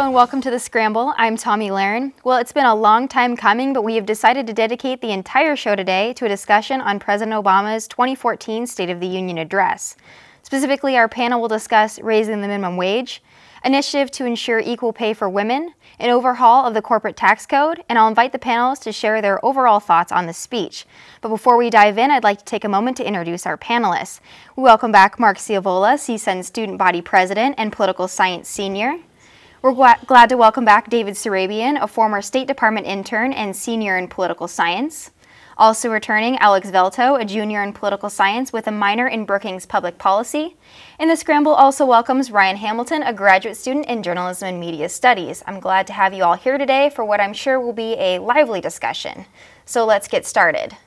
and welcome to the Scramble. I'm Tomi Lahren. Well, it's been a long time coming, but we have decided to dedicate the entire show today to a discussion on President Obama's 2014 State of the Union address. Specifically, our panel will discuss raising the minimum wage, initiative to ensure equal pay for women, an overhaul of the corporate tax code, and I'll invite the panelists to share their overall thoughts on the speech. But before we dive in, I'd like to take a moment to introduce our panelists. We welcome back Mark Ciavola, CSUN Student Body President and Political Science Senior. We're glad to welcome back David Serabian, a former State Department intern and senior in political science. Also returning, Alex Velto, a junior in political science with a minor in Brookings Public Policy. And the Scramble also welcomes Ryan Hamilton, a graduate student in journalism and media studies. I'm glad to have you all here today for what I'm sure will be a lively discussion. So let's get started.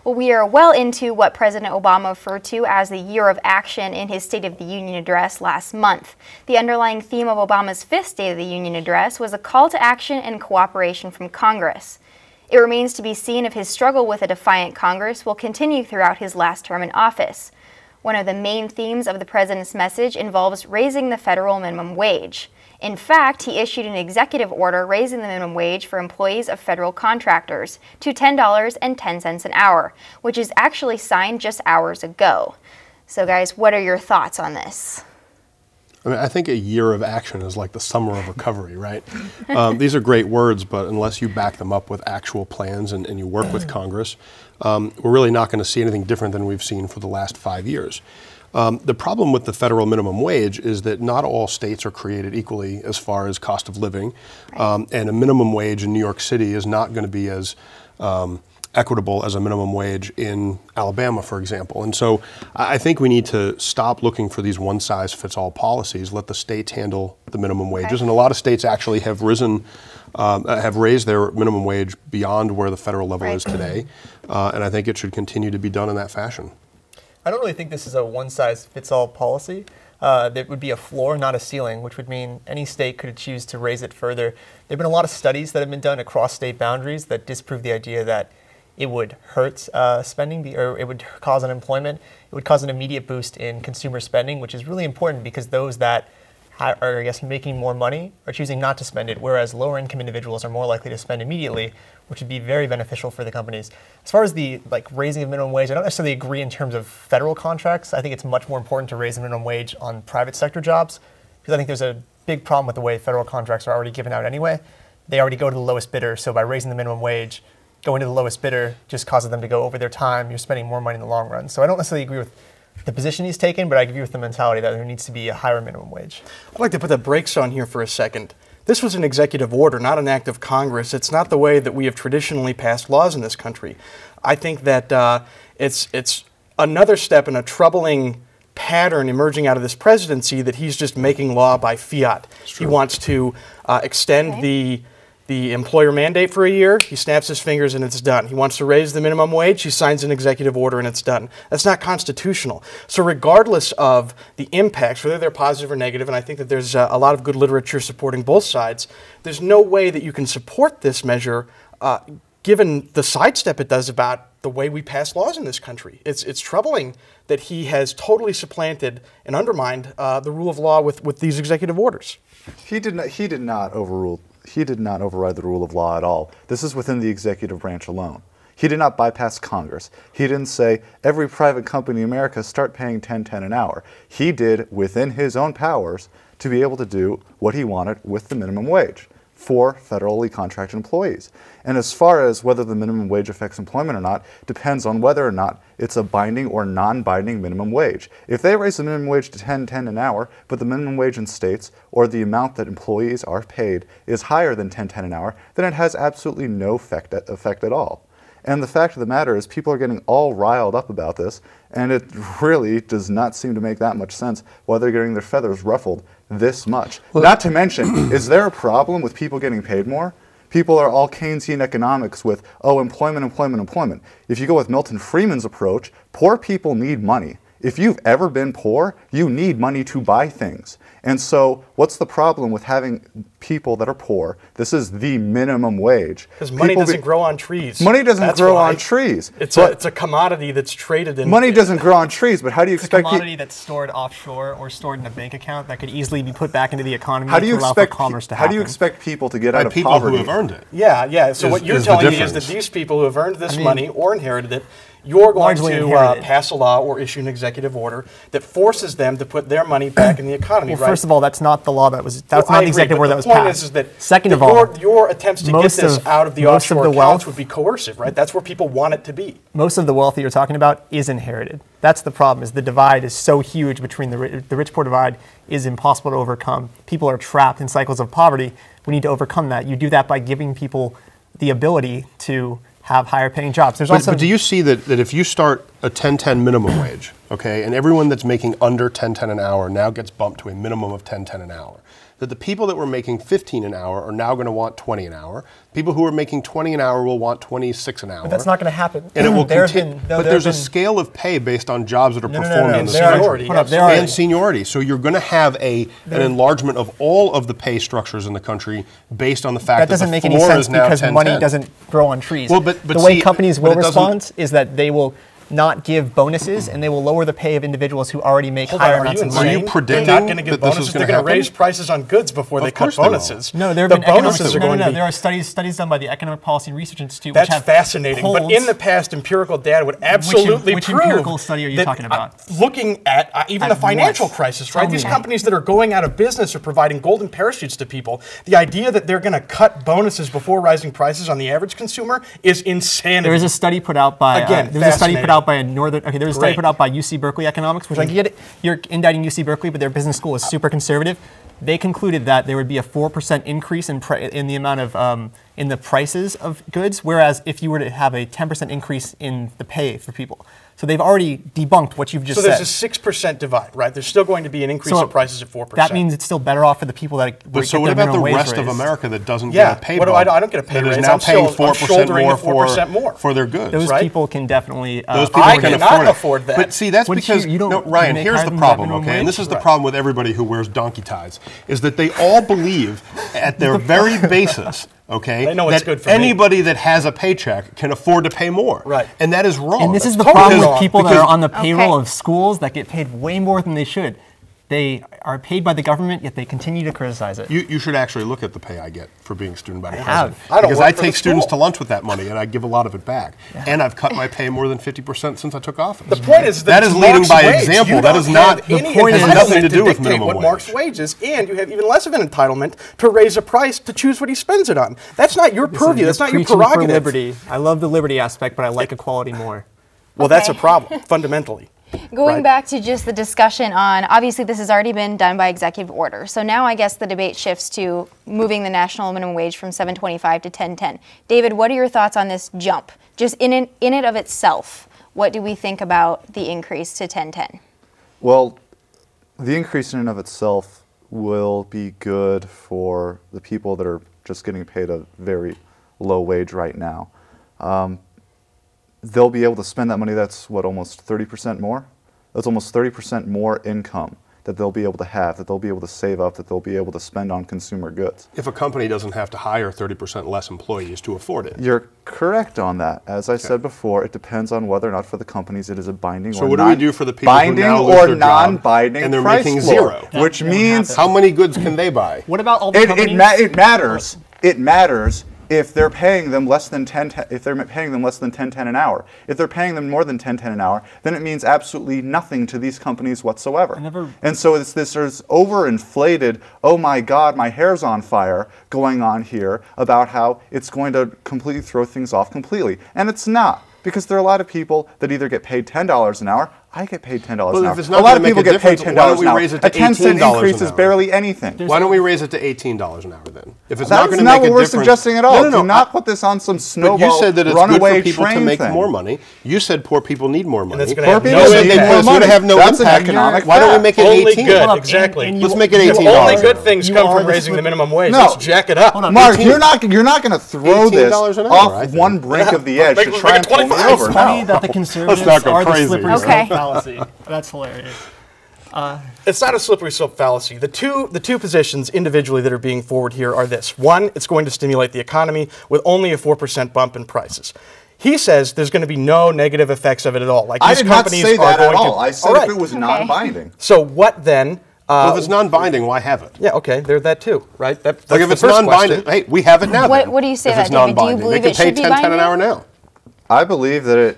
Well, we are well into what President Obama referred to as the year of action in his State of the Union address last month. The underlying theme of Obama's fifth State of the Union address was a call to action and cooperation from Congress. It remains to be seen if his struggle with a defiant Congress will continue throughout his last term in office. One of the main themes of the president's message involves raising the federal minimum wage. In fact, he issued an executive order raising the minimum wage for employees of federal contractors to $10.10 an hour, which is actually signed just hours ago. So guys, what are your thoughts on this? I think a year of action is like the summer of recovery, right? These are great words, but unless you back them up with actual plans and you work with Congress, we're really not going to see anything different than we've seen for the last 5 years. The problem with the federal minimum wage is that not all states are created equally as far as cost of living, and a minimum wage in New York City is not going to be as equitable as a minimum wage in Alabama, for example. And so I think we need to stop looking for these one-size-fits-all policies, let the states handle the minimum wages. And a lot of states actually have raised their minimum wage beyond where the federal level is today. And I think it should continue to be done in that fashion. I don't really think this is a one-size-fits-all policy. There would be a floor, not a ceiling, which would mean any state could choose to raise it further. There have been a lot of studies that have been done across state boundaries that disprove the idea that it would hurt spending, or it would cause unemployment. It would cause an immediate boost in consumer spending, which is really important because those that are, I guess, making more money are choosing not to spend it, whereas lower income individuals are more likely to spend immediately, which would be very beneficial for the companies. As far as the raising of minimum wage, I don't necessarily agree in terms of federal contracts. I think it's much more important to raise the minimum wage on private sector jobs, because I think there's a big problem with the way federal contracts are already given out anyway. They already go to the lowest bidder, so by raising the minimum wage, going to the lowest bidder just causes them to go over their time. You're spending more money in the long run. So I don't necessarily agree with the position he's taken, but I agree with the mentality that there needs to be a higher minimum wage. I'd like to put the brakes on here for a second. This was an executive order, not an act of Congress. It's not the way that we have traditionally passed laws in this country. I think that it's another step in a troubling pattern emerging out of this presidency that he's just making law by fiat. He wants to extend the employer mandate for a year, he snaps his fingers and it's done. He wants to raise the minimum wage, he signs an executive order and it's done. That's not constitutional. So regardless of the impacts, whether they're positive or negative, and I think that there's a lot of good literature supporting both sides, there's no way that you can support this measure given the sidestep it does about the way we pass laws in this country. It's troubling that he has totally supplanted and undermined the rule of law with these executive orders. He did not override the rule of law at all. This is within the executive branch alone. He did not bypass Congress. He didn't say, every private company in America start paying $10.10 an hour. He did, within his own powers, to be able to do what he wanted with the minimum wage for federally contracted employees. And as far as whether the minimum wage affects employment or not, depends on whether or not it's a binding or non-binding minimum wage. If they raise the minimum wage to $10.10 an hour, but the minimum wage in states or the amount that employees are paid is higher than $10.10 an hour, then it has absolutely no effect at all. And the fact of the matter is people are getting all riled up about this, and it really does not seem to make that much sense why they're getting their feathers ruffled this much. Well, not to mention, is there a problem with people getting paid more? People are all Keynesian economics with, oh, employment, employment, employment. If you go with Milton Friedman's approach, poor people need money. If you've ever been poor, you need money to buy things. And so what's the problem with having people that are poor. This is the minimum wage. Because money doesn't grow on trees. Money doesn't grow on trees. It's a commodity that's traded in. Money doesn't grow on trees, but how do you expect... It's a commodity that's stored offshore or stored in a bank account that could easily be put back into the economy how do you to allow expect for commerce to happen. How do you expect people to get out of people poverty? who have earned it. Yeah, yeah. So what you're telling me is that these people who have earned this money or inherited it, you're going to pass a law or issue an executive order that forces them to put their money back in the economy, Well, right? first of all, that's not the law that was, that's not the executive order that was passed. The point is that Second of all, your attempts to get this out of the offshore accounts would be coercive, right? That's where people want it to be. Most of the wealth that you're talking about is inherited. That's the problem, is the divide is so huge between the rich-poor divide is impossible to overcome. People are trapped in cycles of poverty. We need to overcome that. You do that by giving people the ability to have higher paying jobs. There's also, but do you see that if you start a 10-10 minimum wage, okay, and everyone that's making under 10-10 an hour now gets bumped to a minimum of 10-10 an hour, that the people that were making 15 an hour are now going to want 20 an hour. People who are making 20 an hour will want 26 an hour. but that's not going to happen. And it will continue. But there's a scale of pay based on jobs that are performed in the seniority. and seniority. So you're going to have an enlargement of all of the pay structures in the country based on the fact that doesn't the make any floor sense is now because 10-10. money doesn't grow on trees. Well, but the way companies will respond is that they will not give bonuses, and they will lower the pay of individuals who already make higher amounts of money. Are you predicting they're not going to give that this bonuses? is They're going to raise prices on goods before they cut bonuses. No, there have been bonuses are going to be. There are studies done by the Economic Policy and Research Institute. That's which have fascinating. But in the past, empirical data would absolutely which prove. empirical study are you that, talking about? Looking at even the financial crisis, right? These companies that are going out of business are providing golden parachutes to people. The idea that they're going to cut bonuses before rising prices on the average consumer is insanity. There was a study put out by Again, there was a study put out by a northern. Okay, there was a study put out by UC Berkeley Economics, which I get it. You're indicting UC Berkeley, but their business school is super conservative. They concluded that there would be a 4% increase in the amount of in the prices of goods, whereas if you were to have a 10% increase in the pay for people. So they've already debunked what you've just said. So there's a 6% divide, right? There's still going to be an increase in prices at 4%. That means it's still better off for the people that but so what about the rest of America that doesn't get a pay bump? I don't get a pay raise. That is now paying 4% more for their goods. Those people can definitely. Those people I can cannot afford that. But see, that's because Ryan. Here's the problem, okay? And this is the problem with everybody who wears donkey ties, is that they all believe, at their very basis, okay, that anybody that has a paycheck can afford to pay more. Right. And that is wrong. And this is the problem with people that are on the payroll of schools that get paid way more than they should. They are paid by the government, yet they continue to criticize it. You should actually look at the pay I get for being student body president. Because I take students to lunch with that money, and I give a lot of it back. Yeah. And I've cut my pay more than 50% since I took office. The point is that is leading by example. That is not. The point has nothing to do with minimum what Mark's wage is, and you have even less of an entitlement to raise a price to choose what he spends it on. That's not your purview. That's not your prerogative. For liberty. I love the liberty aspect, but I like equality more. Well, that's a problem fundamentally. Going back to just the discussion on, obviously this has already been done by executive order. So now I guess the debate shifts to moving the national minimum wage from $7.25 to $10.10. David, what are your thoughts on this jump? Just in it of itself, what do we think about the increase to $10.10? Well, the increase in and of itself will be good for the people that are just getting paid a very low wage right now. They'll be able to spend that money. That's what, almost 30% more? That's almost 30% more income that they'll be able to have, that they'll be able to save up, that they'll be able to spend on consumer goods. If a company doesn't have to hire 30% less employees to afford it. You're correct on that. As I said before, it depends on whether or not for the companies it is a binding so or what do we do for the people binding who now lose or their non-binding job and they're price making floor, zero? which means how many goods can they buy? What about all the companies? It matters. It matters if they're paying them less than 10. If they're paying them less than 10.10 an hour. If they're paying them more than 10.10 an hour, then it means absolutely nothing to these companies whatsoever. And so it's this overinflated, oh my God, my hair's on fire going on here about how it's going to completely throw things off completely, and it's not. Because there are a lot of people that either get paid $10 an hour. I get paid $10 an hour. A lot of people get paid $10 an hour. A 10-cent increase is barely anything. Why don't we raise it to $18 an hour then? If it's That's not going to make a difference. That's not what we're suggesting at all. No. Do not put this on some snowball runaway train. But you said that it's good for people to make thing. more money. You said poor people need more money. Poor people need more money. Have no That's impact. an economic Why don't we make it only 18? Good, exactly. Let's make it $18. Only good things come from raising the minimum wage. No. Let's jack it up. Mark, you're not going to throw this off one brink of the edge to try and pull me over. It's funny that the conservatives are the slippery slope fallacy. That's hilarious. It's not a slippery slope fallacy. The two positions individually that are being forward here are this. One, it's going to stimulate the economy with only a 4% bump in prices. He says there's going to be no negative effects of it at all. Like I these did not companies say that are going at all. to, I said if it was non-binding. So what then? Well, if it's non-binding, why have it? Yeah, okay, there's that too, right? That's Like if the it's first non-binding, question. hey, we have it now. What do you say if that, it's David? Do you non-binding? believe They it can pay should be 10 an hour binding? now. I believe that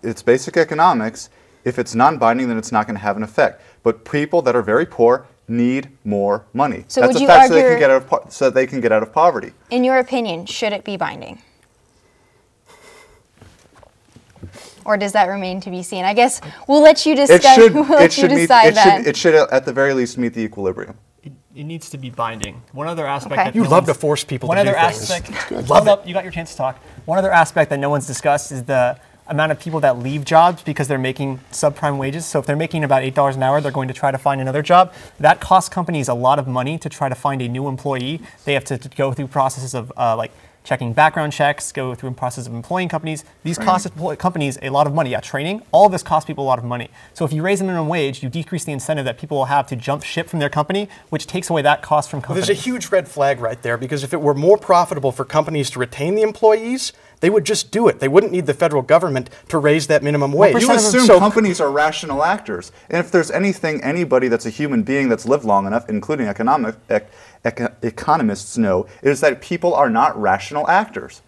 it's basic economics. If it's non-binding, then it's not going to have an effect. But people that are very poor need more money. So That's would a you fact so they can get out of poverty. In your opinion, should it be binding? Or does that remain to be seen? I guess we'll let you discuss. It should at the very least meet the equilibrium. It needs to be binding. One other aspect that You love to force people to do things. Hold up, you got your chance to talk. One other aspect that no one's discussed is the amount of people that leave jobs because they're making subprime wages. So if they're making about $8 an hour, they're going to try to find another job. That costs companies a lot of money to try to find a new employee. They have to go through processes of like checking background checks, go through a process of employing companies. These cost companies a lot of money. Yeah, training, all of this costs people a lot of money. So if you raise the minimum wage, you decrease the incentive that people will have to jump ship from their company, which takes away that cost from companies. Well, there's a huge red flag right there, because if it were more profitable for companies to retain the employees, they would just do it. They wouldn't need the federal government to raise that minimum wage. You assume companies are rational actors. And if there's anybody that's a human being that's lived long enough, including economists know, is that people are not rational actors.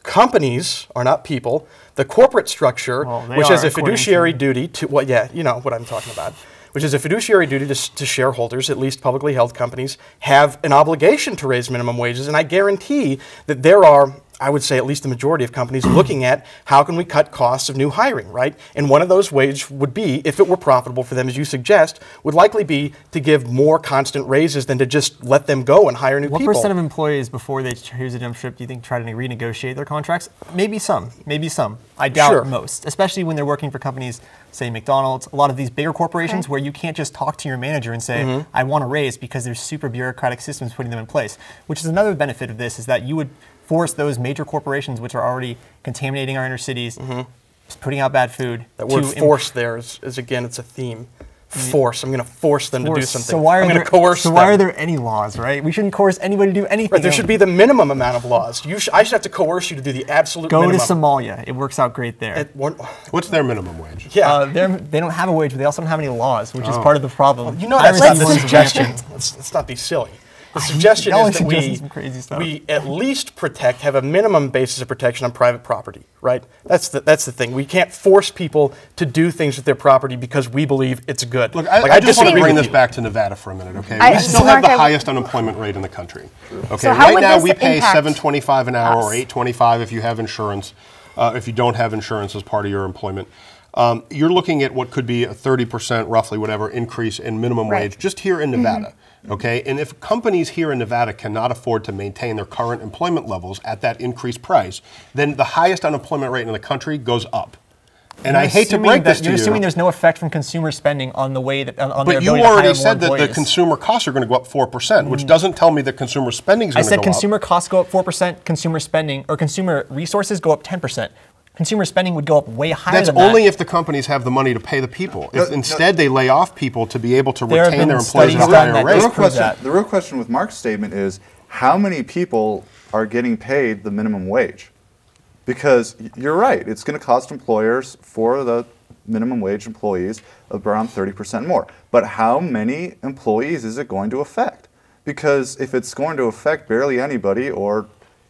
Companies are not people. The corporate structure, which has a fiduciary duty to, well, yeah, you know what I'm talking about, which is a fiduciary duty to shareholders, at least publicly held companies, have an obligation to raise minimum wages. And I guarantee that there are, I would say at least the majority of companies looking at how can we cut costs of new hiring, right? And one of those ways would be, if it were profitable for them, as you suggest, would likely be to give more constant raises than to just let them go and hire new people. What percent of employees, before they choose a jump ship, do you think try to renegotiate their contracts? Maybe some, maybe some. I doubt most, especially when they're working for companies, say McDonald's, a lot of these bigger corporations where you can't just talk to your manager and say, I want a raise, because there's super bureaucratic systems putting them in place, which is another benefit of this, is that you would force those major corporations, which are already contaminating our inner cities, putting out bad food. That word force there is again, it's a theme. Force. I'm going to force them to do something. So why are I'm going to coerce them. So why are there any laws, right? We shouldn't coerce anybody to do anything. Right, there should be the minimum amount of laws. I should have to coerce you to do the absolute minimum. Go to Somalia. It works out great there. What's their minimum wage? Yeah. They don't have a wage, but they also don't have any laws, which is part of the problem. Well, you know, that's not the suggestion. Let's not be silly. The suggestion is that we at least have a minimum basis of protection on private property, right? That's the thing. We can't force people to do things with their property because we believe it's good. Look, I just want to bring this back to Nevada for a minute, okay? We still have the highest unemployment rate in the country. Okay, so right now we pay $7.25 an hour or $8.25 if you have insurance. If you don't have insurance as part of your employment. You're looking at what could be a 30%, roughly, whatever, increase in minimum wage just here in Nevada. Okay, and if companies here in Nevada cannot afford to maintain their current employment levels at that increased price, then the highest unemployment rate in the country goes up. And I hate to break this to you. You're assuming there's no effect from consumer spending on the way that on their ability to hire more employees. But you already said that the consumer costs are going to go up 4%, which doesn't tell me that consumer spending is going to go up. I said consumer costs go up 4%, consumer spending or consumer resources go up 10%. Consumer spending would go up way higher than that. That's only if the companies have the money to pay the people. If instead they lay off people to be able to retain their employees at a higher rate. The real question with Mark's statement is, how many people are getting paid the minimum wage? Because you're right, it's going to cost employers for the minimum wage employees of around 30% more. But how many employees is it going to affect? Because if it's going to affect barely anybody, or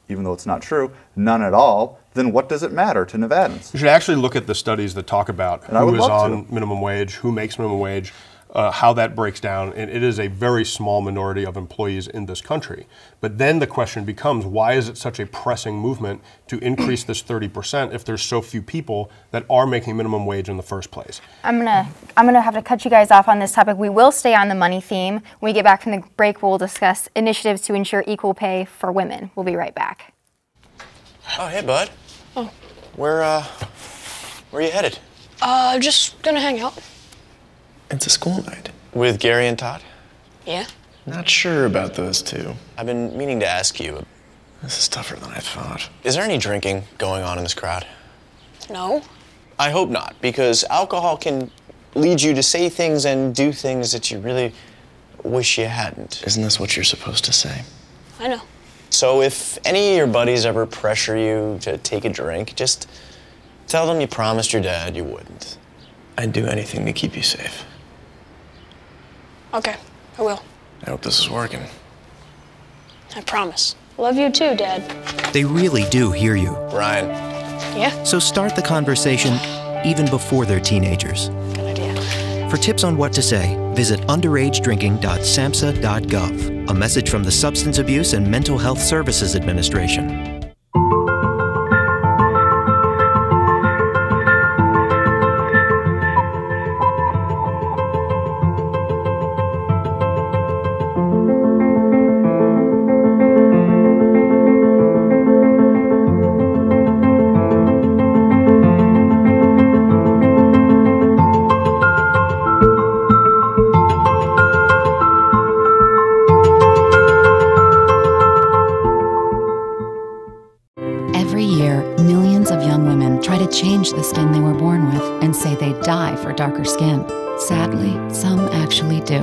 even though it's not true, none at all, then what does it matter to Nevadans? You should actually look at the studies that talk about who is on minimum wage, who makes minimum wage, how that breaks down. And it is a very small minority of employees in this country. But then the question becomes, why is it such a pressing movement to increase this 30% if there's so few people that are making minimum wage in the first place? I'm gonna have to cut you guys off on this topic. We will stay on the money theme. When we get back from the break, we'll discuss initiatives to ensure equal pay for women. We'll be right back. Oh, hey, bud. Oh. Where are you headed? Just gonna hang out. It's a school night. With Gary and Todd? Yeah. Not sure about those two. I've been meaning to ask you. This is tougher than I thought. Is there any drinking going on in this crowd? No. I hope not, because alcohol can lead you to say things and do things that you really wish you hadn't. Isn't this what you're supposed to say? I know. So if any of your buddies ever pressure you to take a drink, just tell them you promised your dad you wouldn't. I'd do anything to keep you safe. Okay, I will. I hope this is working. I promise. Love you too, Dad. They really do hear you. Ryan. Yeah? So start the conversation even before they're teenagers. Good idea. For tips on what to say, visit underagedrinking.samhsa.gov. A message from the Substance Abuse and Mental Health Services Administration. Change the skin they were born with and say they'd die for darker skin. Sadly, some actually do.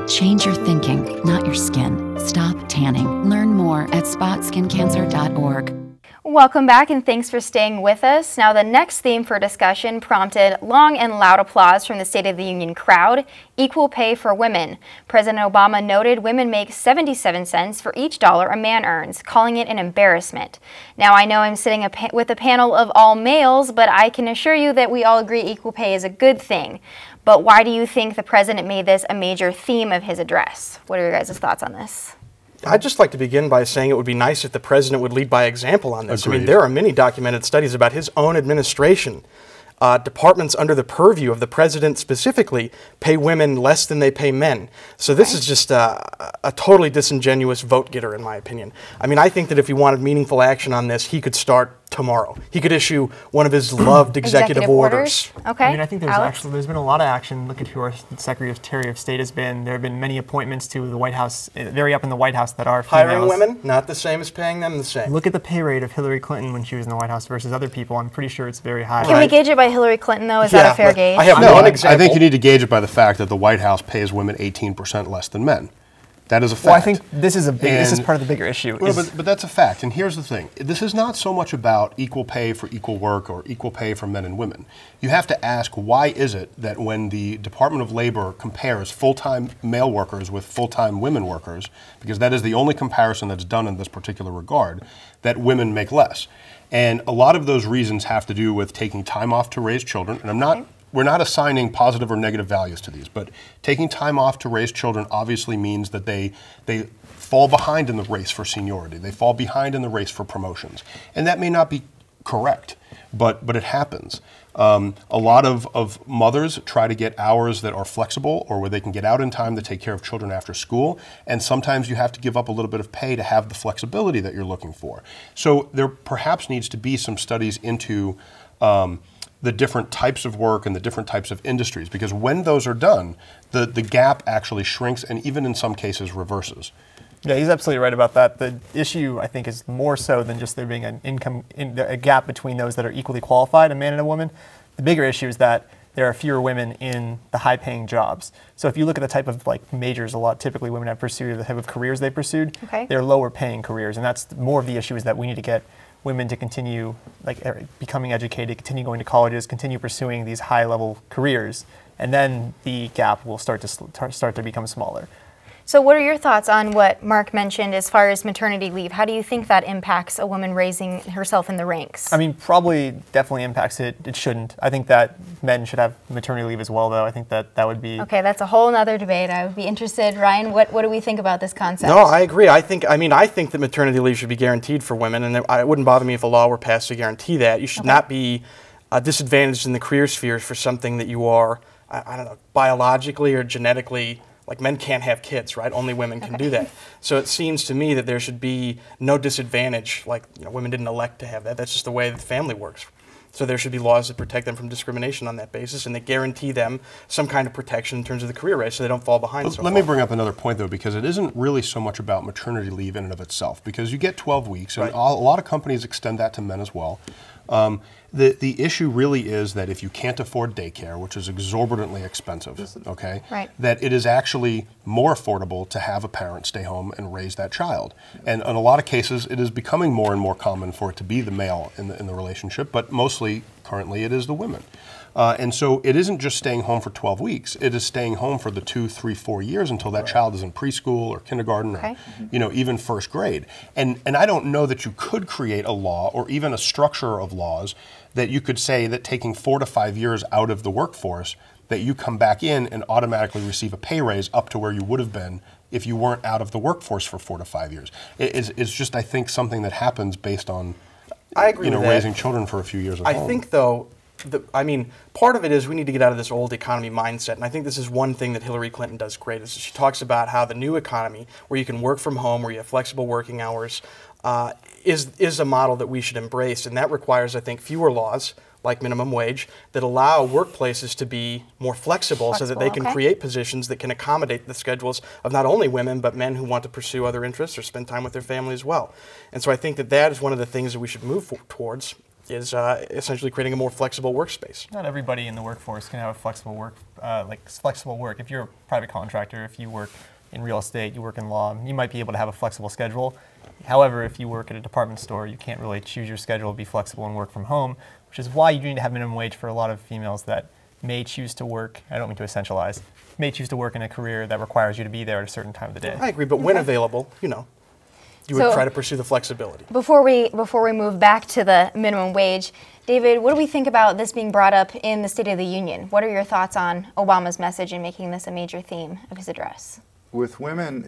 Change your thinking, not your skin. Stop tanning. Learn more at spotskincancer.org. Welcome back and thanks for staying with us. Now the next theme for discussion prompted long and loud applause from the State of the Union crowd, equal pay for women. President Obama noted women make 77 cents for each dollar a man earns, calling it an embarrassment. Now I know I'm sitting with a panel of all males, but I can assure you that we all agree equal pay is a good thing. But why do you think the president made this a major theme of his address? What are your guys' thoughts on this? I'd just like to begin by saying it would be nice if the president would lead by example on this. Agreed. I mean, there are many documented studies about his own administration. Departments under the purview of the president specifically pay women less than they pay men. So this is just a totally disingenuous vote getter, in my opinion. I mean, I think that if he wanted meaningful action on this, he could start tomorrow. He could issue one of his loved executive orders. Okay. I mean, I think there's been a lot of action. Look at who our Secretary of State has been. There have been many appointments to the White House, very up in the White House, that are females. Hiring women, not the same as paying them the same. Look at the pay rate of Hillary Clinton when she was in the White House versus other people. I'm pretty sure it's very high. Can we gauge it by Hillary Clinton, though? Is that a fair gauge? I have No, one example. I think you need to gauge it by the fact that the White House pays women 18% less than men. That is a fact. Well, I think this is this is part of the bigger issue. Well, but that's a fact. And here's the thing. This is not so much about equal pay for equal work or equal pay for men and women. You have to ask, why is it that when the Department of Labor compares full-time male workers with full-time women workers, because that is the only comparison that's done in this particular regard, that women make less? And a lot of those reasons have to do with taking time off to raise children. And we're not assigning positive or negative values to these, but taking time off to raise children obviously means that they fall behind in the race for seniority. They fall behind in the race for promotions. And that may not be correct, but it happens. A lot of mothers try to get hours that are flexible or where they can get out in time to take care of children after school, and sometimes you have to give up a little bit of pay to have the flexibility that you're looking for. So there perhaps needs to be some studies into the different types of work and the different types of industries, because when those are done, the gap actually shrinks and even in some cases reverses. Yeah, he's absolutely right about that. The issue, I think, is more so than just there being a gap between those that are equally qualified, a man and a woman. The bigger issue is that there are fewer women in the high-paying jobs. So if you look at the type of majors typically women have pursued, or the type of careers they pursued, they're lower-paying careers, and that's more of the issue, is that we need to get women to continue becoming educated, continue going to colleges, continue pursuing these high-level careers, and then the gap will start to become smaller. So what are your thoughts on what Mark mentioned as far as maternity leave? How do you think that impacts a woman raising herself in the ranks? I mean, probably definitely impacts it. It shouldn't. I think that men should have maternity leave as well, though. I think that would be... Okay, that's a whole other debate. I would be interested. Ryan, what do we think about this concept? No, I agree. I think that maternity leave should be guaranteed for women, and it wouldn't bother me if a law were passed to guarantee that. You should not be disadvantaged in the career spheres for something that you are, I don't know, biologically or genetically... men can't have kids, right? Only women can do that. So it seems to me that there should be no disadvantage, women didn't elect to have that. That's just the way the family works. So there should be laws that protect them from discrimination on that basis, and that guarantee them some kind of protection in terms of the career race so they don't fall behind so Let me bring up another point, though, because it isn't really so much about maternity leave in and of itself, because you get 12 weeks, and a lot of companies extend that to men as well. The issue really is that if you can't afford daycare, which is exorbitantly expensive, okay, that it is actually more affordable to have a parent stay home and raise that child. And in a lot of cases, it is becoming more and more common for it to be the male in the relationship, but mostly currently it is the women. And so it isn't just staying home for 12 weeks, it is staying home for the 2, 3, 4 years until that child is in preschool or kindergarten or even first grade. And I don't know that you could create a law or even a structure of laws that you could say that taking 4 to 5 years out of the workforce, that you come back in and automatically receive a pay raise up to where you would have been if you weren't out of the workforce for 4 to 5 years. It's just, I think, something that happens based on raising children for a few years at home. I think, though, part of it is we need to get out of this old economy mindset, and I think this is one thing that Hillary Clinton does great, is she talks about how the new economy, where you can work from home, where you have flexible working hours, is a model that we should embrace, and that requires, I think, fewer laws, like minimum wage, that allow workplaces to be more flexible so that they can create positions that can accommodate the schedules of not only women, but men who want to pursue other interests or spend time with their family as well. And so I think that that is one of the things that we should move towards, is essentially creating a more flexible workspace. Not everybody in the workforce can have a flexible work, flexible work. If you're a private contractor, if you work in real estate, you work in law, you might be able to have a flexible schedule. However, if you work at a department store, you can't really choose your schedule, be flexible, and work from home, which is why you need to have minimum wage for a lot of females that may choose to work, I don't mean to essentialize, may choose to work in a career that requires you to be there at a certain time of the day. I agree, but when available, you would try to pursue the flexibility. Before we move back to the minimum wage, David, what do we think about this being brought up in the State of the Union? What are your thoughts on Obama's message and making this a major theme of his address? With women,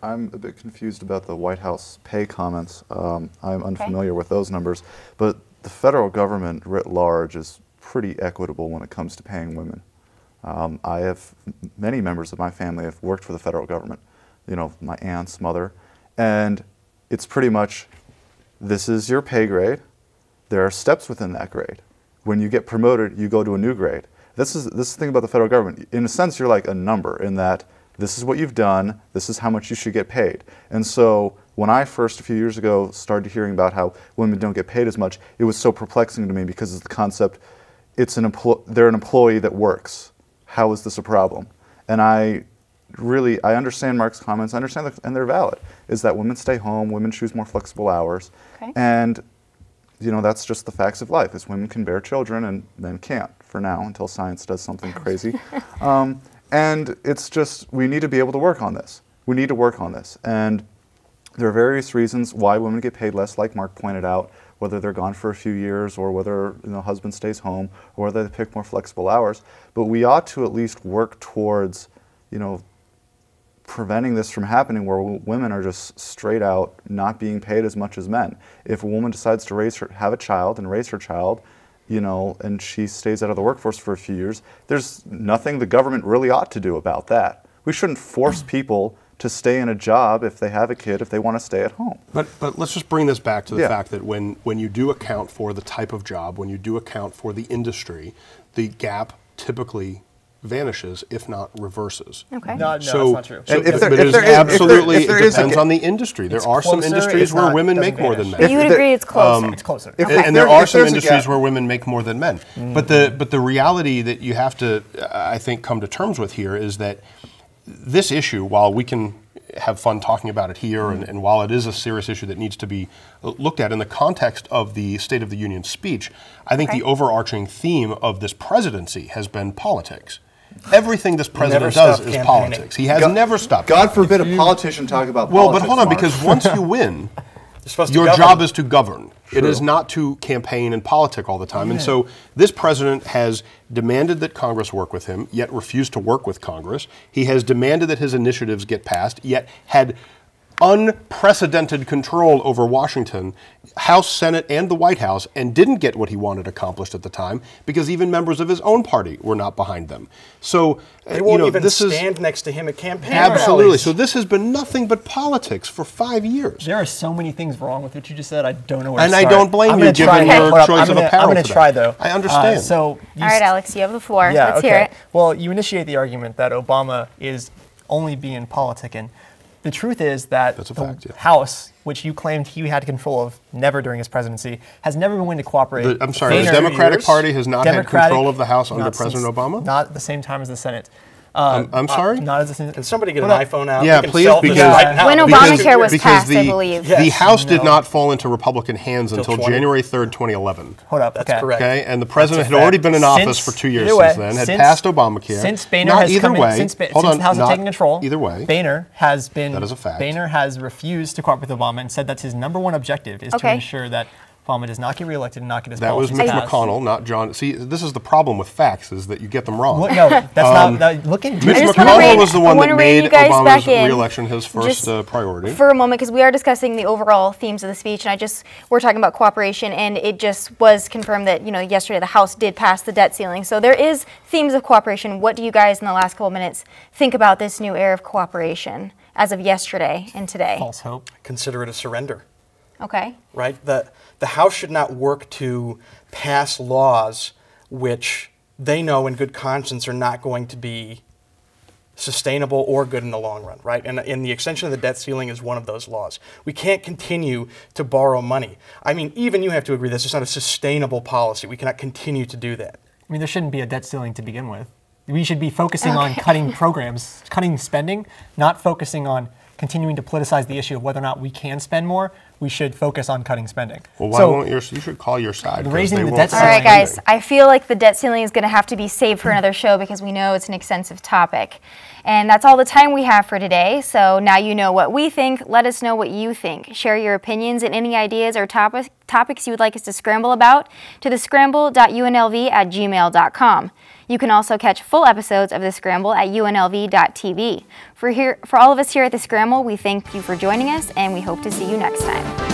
I'm a bit confused about the White House pay comments. I'm unfamiliar with those numbers, but the federal government writ large is pretty equitable when it comes to paying women. I have many members of my family have worked for the federal government, my aunt's mother, and it's pretty much, this is your pay grade. There are steps within that grade. When you get promoted, you go to a new grade. This is the thing about the federal government. In a sense, you're like a number in that this is what you've done, this is how much you should get paid. And so when I first, a few years ago, started hearing about how women don't get paid as much, it was so perplexing to me because it's the concept, they're an employee that works. How is this a problem? And I understand Mark's comments, I understand that, and they're valid, is that women stay home, women choose more flexible hours, and that's just the facts of life, is women can bear children and men can't, for now, until science does something crazy. And it's just, we need to be able to work on this. We need to work on this. And there are various reasons why women get paid less, like Mark pointed out, whether they're gone for a few years or whether husband stays home or whether they pick more flexible hours. But we ought to at least work towards, preventing this from happening where women are just straight out not being paid as much as men. If a woman decides to have a child and raise her child, and she stays out of the workforce for a few years, there's nothing the government really ought to do about that. We shouldn't force people to stay in a job if they have a kid, if they want to stay at home. But let's just bring this back to the fact that when you do account for the type of job, when you do account for the industry, the gap typically vanishes, if not reverses. No, that's not true. But it depends on the industry. There are some industries where women make more than men. You would agree it's closer. It's closer. And there are some industries where women make more than men. But the reality that you have to, I think, come to terms with here is that this issue, while we can have fun talking about it here, and while it is a serious issue that needs to be looked at in the context of the State of the Union speech, I think the overarching theme of this presidency has been politics. Everything this president does is politics. He has never stopped. God forbid a politician talk about politics. Well, but hold on, because once you win, your job is to govern. It is not to campaign and politic all the time. And so this president has demanded that Congress work with him, yet refused to work with Congress. He has demanded that his initiatives get passed, yet had unprecedented control over Washington, House, Senate, and the White House, and didn't get what he wanted accomplished at the time because even members of his own party were not behind them. So they won't even stand next to him at campaign absolutely. rallies. So this has been nothing but politics for 5 years. There are so many things wrong with what you just said. I don't know where to and start. I don't blame you given your choice of apparel. I'm going to try though. I understand. All right, Alex, you have the floor. Yeah, Let's hear it. Well, you initiate the argument that Obama is only being politicking. The truth is that That's a the fact, yeah. House, which you claimed he had control of never during his presidency, has never been willing to cooperate. I'm sorry, the Boehner- Democratic Party has not had Democratic- control of the House under not President since- Obama? Not at the same time as the Senate. I'm sorry? Not as the Senate. Can somebody get an Hold on. iPhone out? Yeah, We can please, solve this because- right now. When Obamacare was passed, I the, believe. The Yes. House did No. not fall into Republican hands until 20. January 3rd, 2011. Hold up. That's okay. correct. Okay, and the president That's a had already fact. been in office Since- for 2 years either way, since then, had since- passed Obamacare. Since Boehner not has either come way. in, since hold the on, House has not taken control, Either way. Boehner has been. That is a fact. Boehner has refused to cooperate with Obama and said that's his #1 objective is to Okay. ensure that Obama does not get reelected and not get his That was policies Mitch passed. McConnell, not John. See, this is the problem with facts, is that you get them wrong. No, that's not. Look at Mitch I just wanna McConnell rein- was the I one wanna that rein made you guys Obama's back in. re-election his first Just priority. for a moment, because we are discussing the overall themes of the speech, and we're talking about cooperation, and it just was confirmed that, yesterday the House did pass the debt ceiling. So there is themes of cooperation. What do you guys in the last couple of minutes think about this new era of cooperation as of yesterday and today? false hope. Consider it a surrender. Okay. Right? The House should not work to pass laws which they know in good conscience are not going to be sustainable or good in the long run, right? And the extension of the debt ceiling is one of those laws. We can't continue to borrow money. I mean, even you have to agree this is not a sustainable policy. We cannot continue to do that. I mean, there shouldn't be a debt ceiling to begin with. We should be focusing on cutting programs, cutting spending, not focusing on continuing to politicize the issue of whether or not we can spend more. We should focus on cutting spending. Well, why won't you should call your side. 'Cause Raising they the won't debt stop All right, ceiling. guys. spending. I feel like the debt ceiling is going to have to be saved for another show because we know it's an extensive topic. And that's all the time we have for today. So now you know what we think. Let us know what you think. Share your opinions and any ideas or topics you would like us to scramble about to thescramble.unlv@gmail.com. You can also catch full episodes of The Scramble at unlv.tv. For all of us here at The Scramble, we thank you for joining us, and we hope to see you next time.